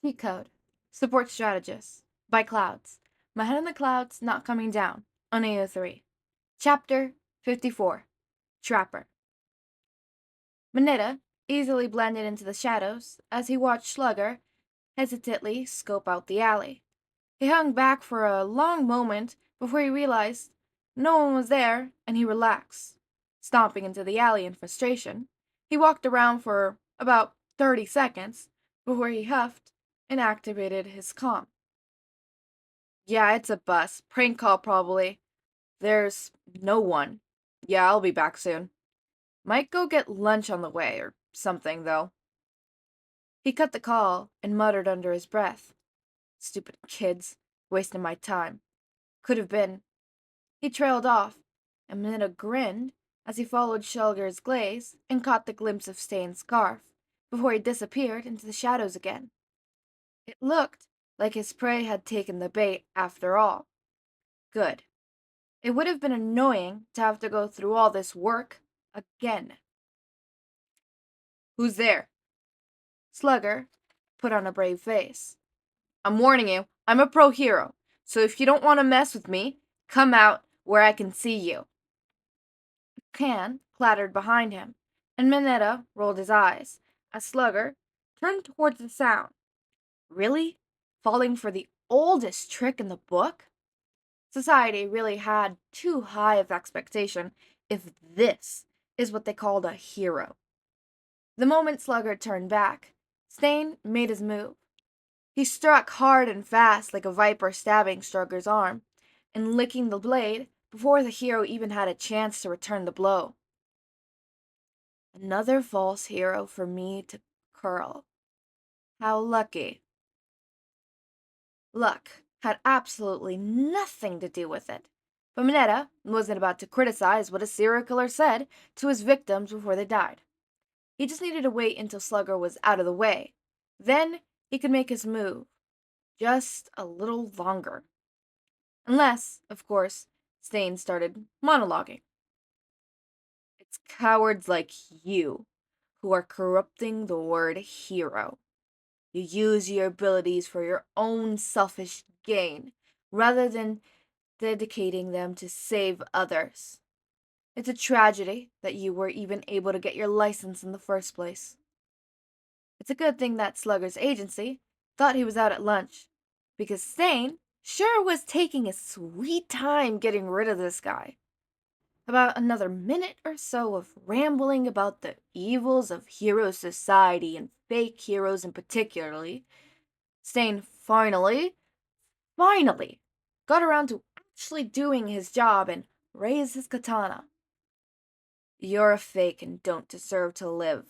Cheat Code. Support Strategist. By Clouds. My Head in the Clouds Not Coming Down. On AO3. Chapter 54. Trapper. Mineta easily blended into the shadows as he watched Slugger hesitantly scope out the alley. He hung back for a long moment before he realized no one was there, and he relaxed. Stomping into the alley in frustration, he walked around for about 30 seconds before he huffed and activated his comm. Yeah, it's a bus. Prank call, probably. There's no one. Yeah, I'll be back soon. Might go get lunch on the way or something, though. He cut the call and muttered under his breath. Stupid kids, wasting my time. Could have been. He trailed off, and Mineta grinned as he followed Shulger's glaze and caught the glimpse of Stain's scarf, before he disappeared into the shadows again. It looked like his prey had taken the bait after all. Good. It would have been annoying to have to go through all this work again. Who's there? Slugger put on a brave face. I'm warning you, I'm a pro hero, so if you don't want to mess with me, come out where I can see you. A can clattered behind him, and Mineta rolled his eyes as Slugger turned towards the sound. Really? Falling for the oldest trick in the book? Society really had too high of expectation if this is what they called a hero. The moment Slugger turned back, Stain made his move. He struck hard and fast like a viper stabbing Slugger's arm, and licking the blade before the hero even had a chance to return the blow. Another false hero for me to curl. How lucky. Luck had absolutely nothing to do with it, but Mineta wasn't about to criticize what a serial killer said to his victims before they died. He just needed to wait until Slugger was out of the way. Then he could make his move. Just a little longer. Unless, of course, Stain started monologuing. It's cowards like you who are corrupting the word hero. You use your abilities for your own selfish gain, rather than dedicating them to save others. It's a tragedy that you were even able to get your license in the first place. It's a good thing that Slugger's agency thought he was out at lunch, because Stain sure was taking his sweet time getting rid of this guy. About another minute or so of rambling about the evils of hero society and fake heroes in particularly, Stain finally got around to actually doing his job and raised his katana. You're a fake and don't deserve to live,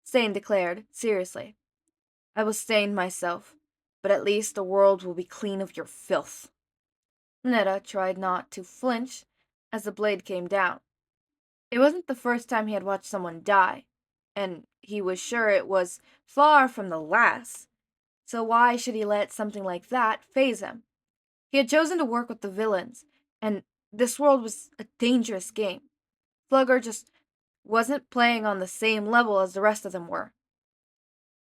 Stain declared, seriously. I will stain myself, but at least the world will be clean of your filth. Mineta tried not to flinch as the blade came down. It wasn't the first time he had watched someone die, and he was sure it was far from the last, so why should he let something like that faze him? He had chosen to work with the villains, and this world was a dangerous game. Slugger just wasn't playing on the same level as the rest of them were.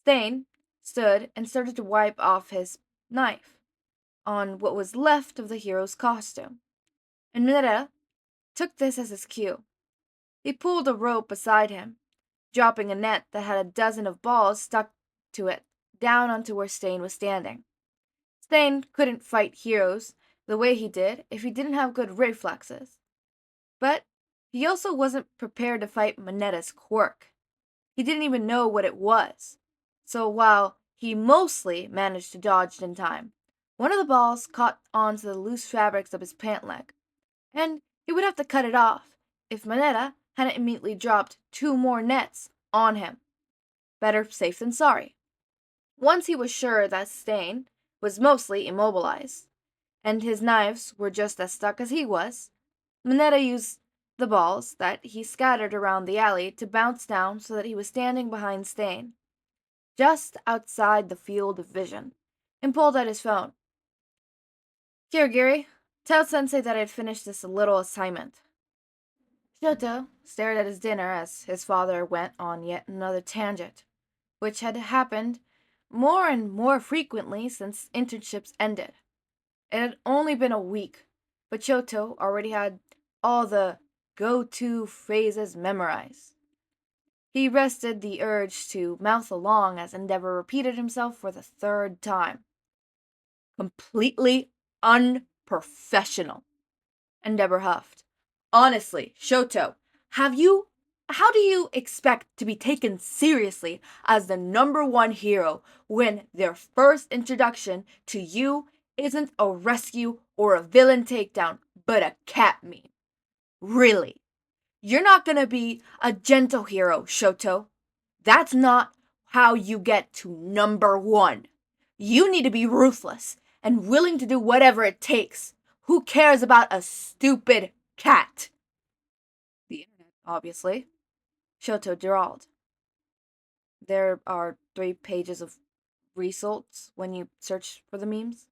Stain stood and started to wipe off his knife on what was left of the hero's costume, and Mineta took this as his cue. He pulled a rope beside him, dropping a net that had a dozen of balls stuck to it down onto where Stain was standing. Stain couldn't fight heroes the way he did if he didn't have good reflexes. But he also wasn't prepared to fight Mineta's quirk. He didn't even know what it was. So while he mostly managed to dodge in time, one of the balls caught onto the loose fabrics of his pant leg, and he would have to cut it off if Mineta hadn't immediately dropped 2 more nets on him. Better safe than sorry. Once he was sure that Stain was mostly immobilized, and his knives were just as stuck as he was, Mineta used the balls that he scattered around the alley to bounce down so that he was standing behind Stain, just outside the field of vision, and pulled out his phone. Here, Giri, tell Sensei that I had finished this little assignment. Shoto stared at his dinner as his father went on yet another tangent, which had happened more and more frequently since internships ended. It had only been a week, but Shoto already had all the go-to phrases memorized. He rested the urge to mouth along as Endeavor repeated himself for the third time. Completely unprofessional, Endeavor huffed. Honestly, Shoto, how do you expect to be taken seriously as the number one hero when their first introduction to you isn't a rescue or a villain takedown, but a cat meme? Really? You're not gonna be a gentle hero, Shoto. That's not how you get to number one. You need to be ruthless and willing to do whatever it takes. Who cares about a stupid cat? The internet, obviously, Shoto drawled. There are 3 pages of results when you search for the memes.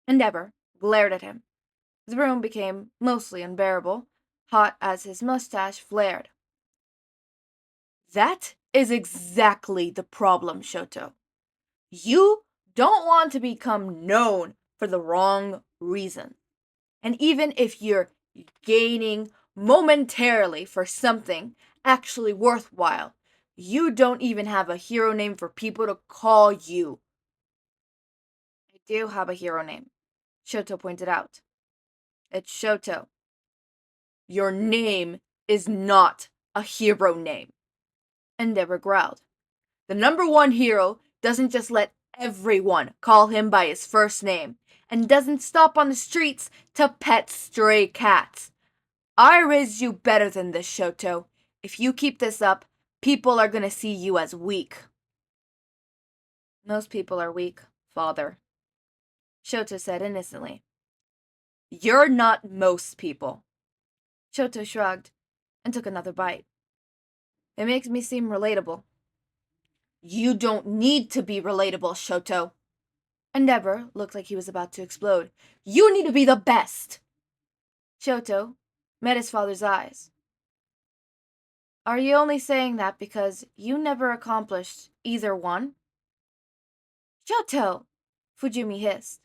Endeavor glared at him. The room became mostly unbearable, hot as his mustache flared. That is exactly the problem, Shoto. You don't want to become known for the wrong reason. And even if you're gaining momentarily for something actually worthwhile, you don't even have a hero name for people to call you. I do have a hero name, Shoto pointed out. It's Shoto. Your name is not a hero name, Endeavor growled. The number one hero doesn't just let everyone call him by his first name, and doesn't stop on the streets to pet stray cats. I raised you better than this, Shoto. If you keep this up, people are gonna see you as weak. Most people are weak, father, Shoto said innocently. You're not most people. Shoto shrugged and took another bite. It makes me seem relatable. You don't need to be relatable, Shoto. Endeavor looked like he was about to explode. You need to be the best! Shoto met his father's eyes. Are you only saying that because you never accomplished either one? Shoto! Fujimi hissed.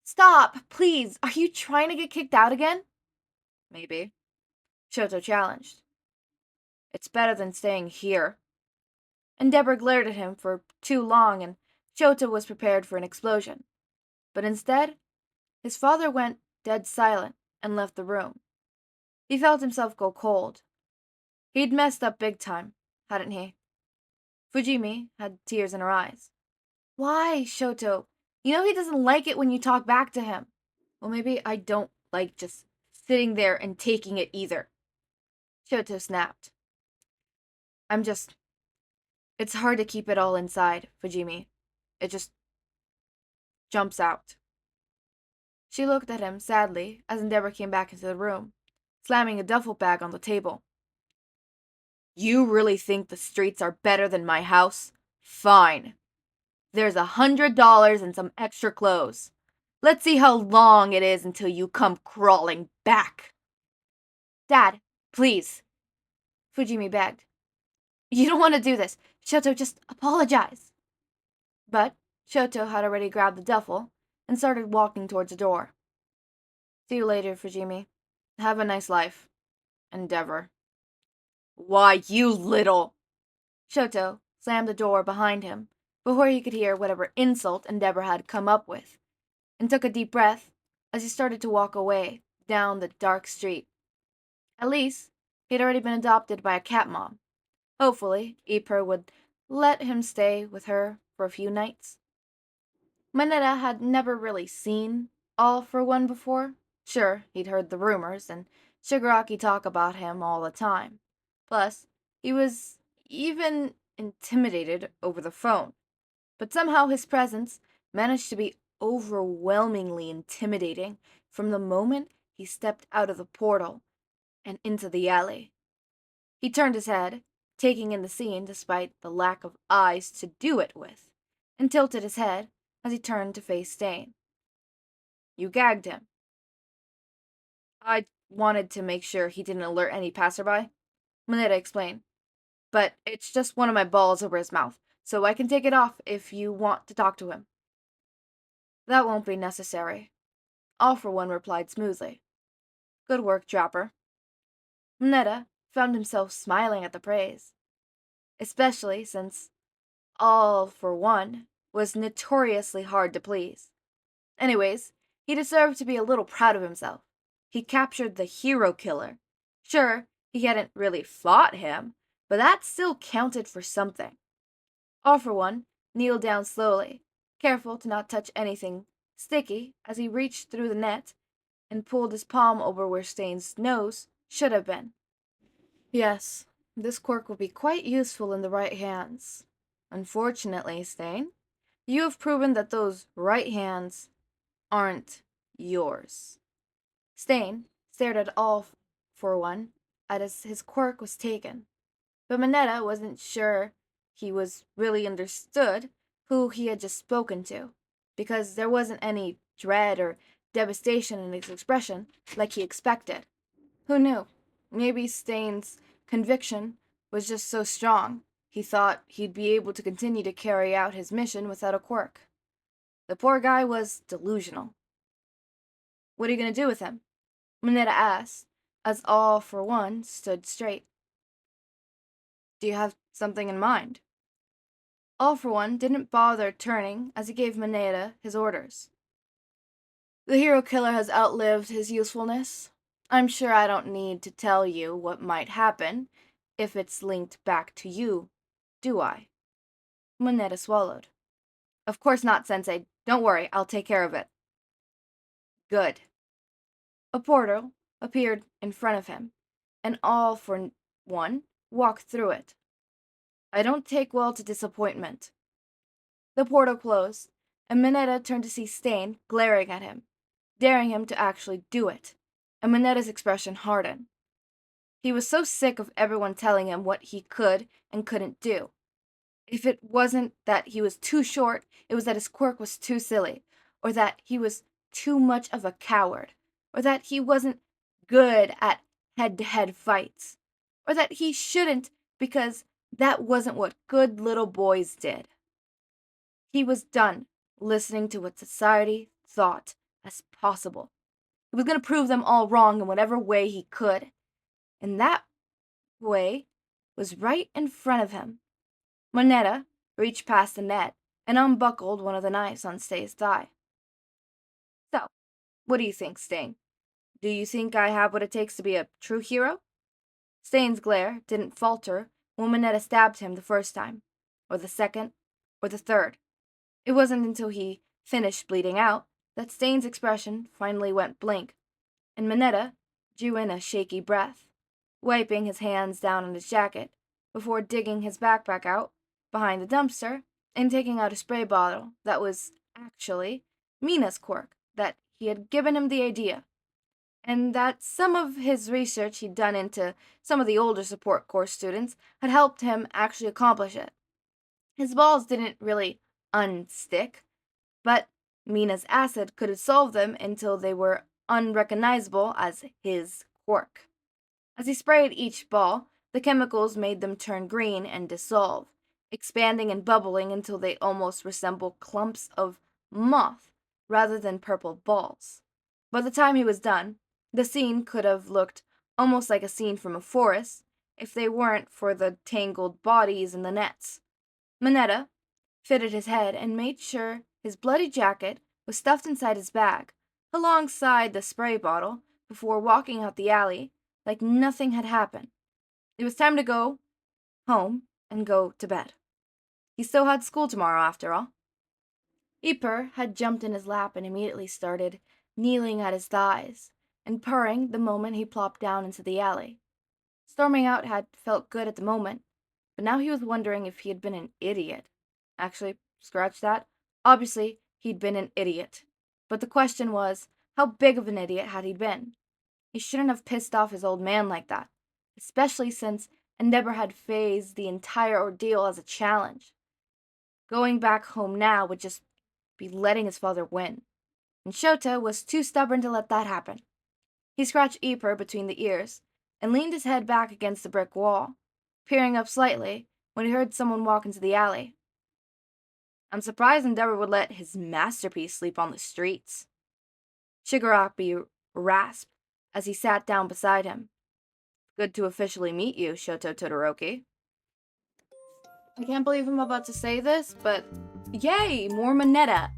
Stop, please! Are you trying to get kicked out again? Maybe. Shoto challenged. It's better than staying here. Endeavor glared at him for too long, and Shoto was prepared for an explosion. But instead, his father went dead silent and left the room. He felt himself go cold. He'd messed up big time, hadn't he? Fujimi had tears in her eyes. Why, Shoto? You know he doesn't like it when you talk back to him. Well, maybe I don't like just sitting there and taking it either. Shoto snapped. It's hard to keep it all inside, Fujimi. It just jumps out. She looked at him sadly as Endeavor came back into the room, slamming a duffel bag on the table. You really think the streets are better than my house? Fine. There's $100 and some extra clothes. Let's see how long it is until you come crawling back. Dad, please, Fujimi begged. You don't want to do this. Shoto, just apologize. But Shoto had already grabbed the duffel and started walking towards the door. See you later, Fujimi. Have a nice life. Endeavor. Why, you little... Shoto slammed the door behind him before he could hear whatever insult Endeavor had come up with, and took a deep breath as he started to walk away down the dark street. At least, he'd already been adopted by a cat mom. Hopefully, Iper would let him stay with her for a few nights. Mineta had never really seen All for One before. Sure, he'd heard the rumors, and Shigaraki talk about him all the time. Plus, he was even intimidated over the phone. But somehow his presence managed to be overwhelmingly intimidating from the moment he stepped out of the portal and into the alley. He turned his head, taking in the scene despite the lack of eyes to do it with, and tilted his head as he turned to face Stain. You gagged him. I wanted to make sure he didn't alert any passerby, Mineta explained. But it's just one of my balls over his mouth. so I can take it off if you want to talk to him. That won't be necessary. All for One replied smoothly. Good work, Trapper. Mineta found himself smiling at the praise, especially since All for One was notoriously hard to please. Anyways, he deserved to be a little proud of himself. He captured the hero killer. Sure, he hadn't really fought him, but that still counted for something. All for One kneeled down slowly, careful to not touch anything sticky as he reached through the net and pulled his palm over where Stain's nose should have been. Yes, this quirk will be quite useful in the right hands. Unfortunately, Stain, you have proven that those right hands aren't yours. Stain stared at All for One as his quirk was taken, but Mineta wasn't sure he was really understood who he had just spoken to, because there wasn't any dread or devastation in his expression like he expected. Who knew? Maybe Stain's conviction was just so strong, he thought he'd be able to continue to carry out his mission without a quirk. The poor guy was delusional. What are you going to do with him? Mineta asked, as All for One stood straight. Do you have something in mind? All for One didn't bother turning as he gave Mineta his orders. The hero killer has outlived his usefulness. I'm sure I don't need to tell you what might happen if it's linked back to you, do I? Mineta swallowed. Of course not, Sensei. Don't worry, I'll take care of it. Good. A portal appeared in front of him, and All for One walked through it. I don't take well to disappointment. The portal closed, and Mineta turned to see Stain glaring at him, daring him to actually do it, and Mineta's expression hardened. He was so sick of everyone telling him what he could and couldn't do. If it wasn't that he was too short, it was that his quirk was too silly, or that he was too much of a coward, or that he wasn't good at head-to-head fights, or that he shouldn't because that wasn't what good little boys did. He was done listening to what society thought as possible. He was going to prove them all wrong in whatever way he could. And that way was right in front of him. Mineta reached past the net and unbuckled one of the knives on Stay's thigh. So, what do you think, Stain? Do you think I have what it takes to be a true hero? Stain's glare didn't falter when Mineta stabbed him the first time, or the second, or the third. It wasn't until he finished bleeding out that Stain's expression finally went blank, and Mineta drew in a shaky breath, wiping his hands down on his jacket before digging his backpack out behind the dumpster and taking out a spray bottle that was actually Mina's quirk that he had given him the idea, and that some of his research he'd done into some of the older support course students had helped him actually accomplish it. His balls didn't really unstick, but Mina's acid could solve them until they were unrecognizable as his quirk. As he sprayed each ball, the chemicals made them turn green and dissolve, expanding and bubbling until they almost resembled clumps of moth rather than purple balls. By the time he was done, the scene could have looked almost like a scene from a forest if they weren't for the tangled bodies in the nets. Mineta fitted his head and made sure his bloody jacket was stuffed inside his bag, alongside the spray bottle, before walking out the alley like nothing had happened. It was time to go home and go to bed. He still had school tomorrow, after all. Ipper had jumped in his lap and immediately started kneeling at his thighs and purring the moment he plopped down into the alley. Storming out had felt good at the moment, but now he was wondering if he had been an idiot. Actually, scratch that. Obviously, he'd been an idiot. But the question was, how big of an idiot had he been? He shouldn't have pissed off his old man like that, especially since Endeavor had phased the entire ordeal as a challenge. Going back home now would just be letting his father win, and Shota was too stubborn to let that happen. He scratched Ipper between the ears and leaned his head back against the brick wall, peering up slightly when he heard someone walk into the alley. I'm surprised Endeavor would let his masterpiece sleep on the streets. Shigaraki rasped as he sat down beside him. Good to officially meet you, Shoto Todoroki. I can't believe I'm about to say this, but yay, more Mineta.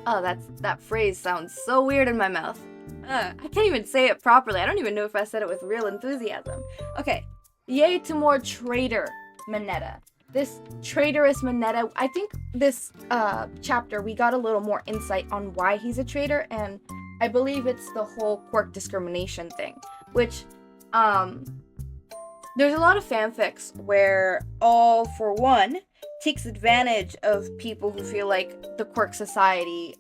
Oh, that phrase sounds so weird in my mouth. I can't even say it properly. I don't even know if I said it with real enthusiasm. Okay, yay to more traitor Mineta. This traitorous Mineta, I think this chapter we got a little more insight on why he's a traitor, and I believe it's the whole quirk discrimination thing, which, there's a lot of fanfics where All For One takes advantage of people who feel like the quirk society,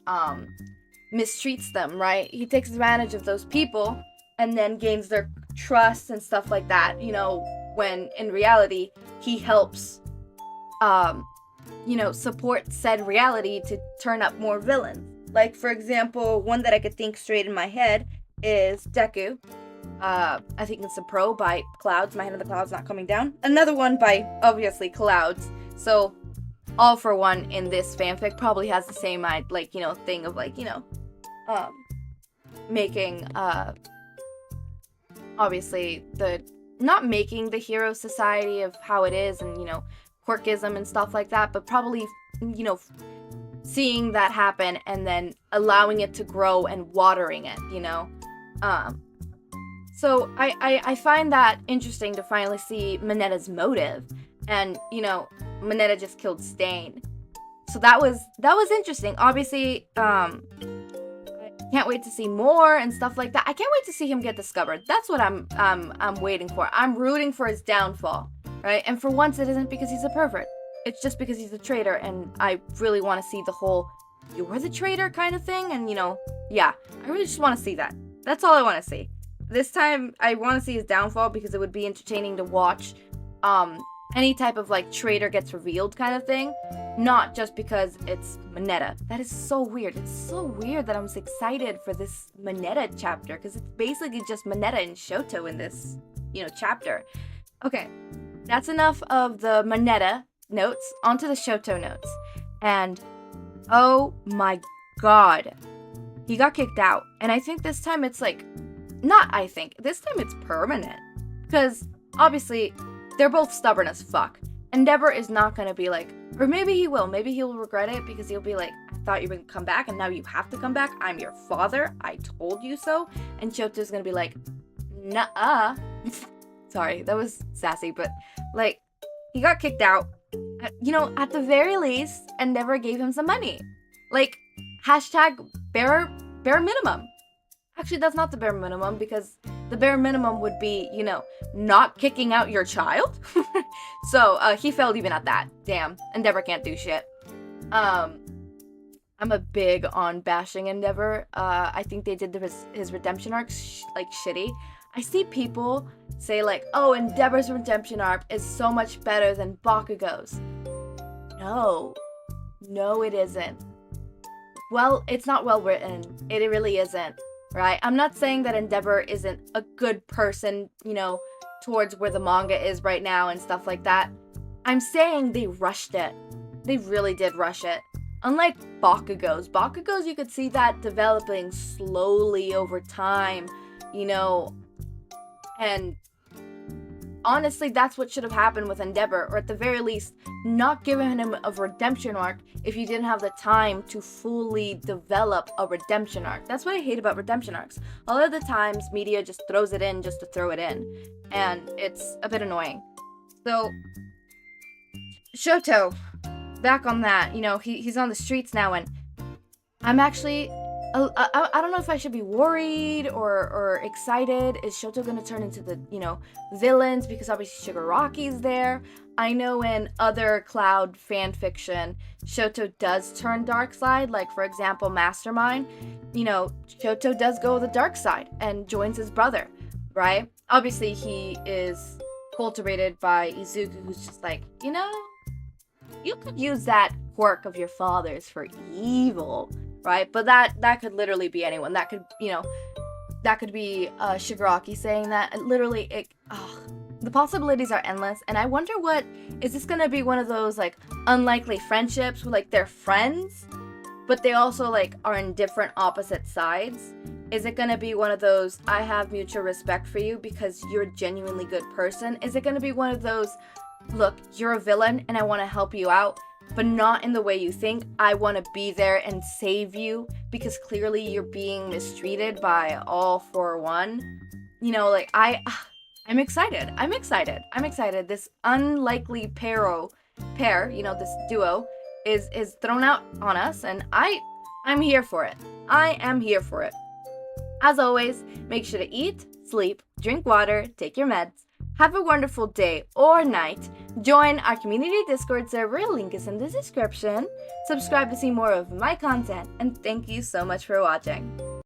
mistreats them, right? He takes advantage of those people and then gains their trust and stuff like that, you know, when in reality, he helps, support said reality to turn up more villains. Like, for example, one that I could think straight in my head is Deku. I think it's a pro by Clouds. My Hand of the Clouds Not Coming Down. Another one by, obviously, Clouds. So, All For One in this fanfic probably has the same, thing of, making, obviously, not making the hero society of how it is and, quirkism and stuff like that, but probably, seeing that happen and then allowing it to grow and watering it, So I find that interesting to finally see Mineta's motive, and Mineta just killed Stain, so that was interesting. Obviously, I can't wait to see more and stuff like that. I can't wait to see him get discovered. That's what I'm waiting for. I'm rooting for his downfall, right? And for once, it isn't because he's a pervert. It's just because he's a traitor, and I really want to see the whole "you're the traitor" kind of thing, and yeah, I really just want to see that. That's all I want to see. This time, I want to see his downfall because it would be entertaining to watch any type of, traitor gets revealed kind of thing. Not just because it's Mineta. That is so weird. It's so weird that I'm so excited for this Mineta chapter, because it's basically just Mineta and Shoto in this, chapter. Okay, that's enough of the Mineta notes. Onto the Shoto notes. And, oh my god. He got kicked out. And I think this time it's this time it's permanent. Because, obviously, they're both stubborn as fuck. Endeavor is not gonna be like, or maybe he will. Maybe he'll regret it because he'll be like, I thought you were gonna come back and now you have to come back. I'm your father. I told you so. And Shoto's gonna be like, nuh-uh. Sorry, that was sassy, but, he got kicked out. At the very least, Endeavor gave him some money. Hashtag bare minimum. Actually, that's not the bare minimum, because the bare minimum would be, not kicking out your child. So, he failed even at that. Damn, Endeavor can't do shit. I'm a big on bashing Endeavor. I think they did his redemption arc shitty. I see people say oh, Endeavor's redemption arc is so much better than Bakugo's. No, it isn't. Well, it's not well written. It really isn't. Right? I'm not saying that Endeavor isn't a good person, towards where the manga is right now and stuff like that. I'm saying they rushed it. They really did rush it. Unlike Bakugo's. Bakugo's, you could see that developing slowly over time, and honestly, that's what should have happened with Endeavor, or at the very least, not giving him a redemption arc if you didn't have the time to fully develop a redemption arc. That's what I hate about redemption arcs. A lot of the times, media just throws it in just to throw it in, and it's a bit annoying. So, Shoto, back on that, he's on the streets now, and I'm actually, I don't know if I should be worried or excited. Is Shoto gonna turn into the, villains? Because obviously Shigaraki's there. I know in other Cloud fanfiction, Shoto does turn dark side. Like, for example, Mastermind. Shoto does go the dark side and joins his brother, right? Obviously, he is cultivated by Izuku, who's just like, you could use that quirk of your father's for evil. Right, but that could literally be anyone. That could, that could be Shigaraki saying that. And literally, The possibilities are endless, and I wonder is this gonna be one of those, like, unlikely friendships where, like, they're friends, but they also, like, are in different opposite sides? Is it gonna be one of those, I have mutual respect for you because you're a genuinely good person? Is it gonna be one of those, look, you're a villain and I want to help you out, but not in the way you think. I want to be there and save you because clearly you're being mistreated by all for one. You know, like, I'm excited. I'm excited. This unlikely pair, this duo is thrown out on us, and I'm here for it. I am here for it. As always, make sure to eat, sleep, drink water, take your meds. Have a wonderful day or night. Join our community Discord server, link is in the description. Subscribe to see more of my content, and thank you so much for watching.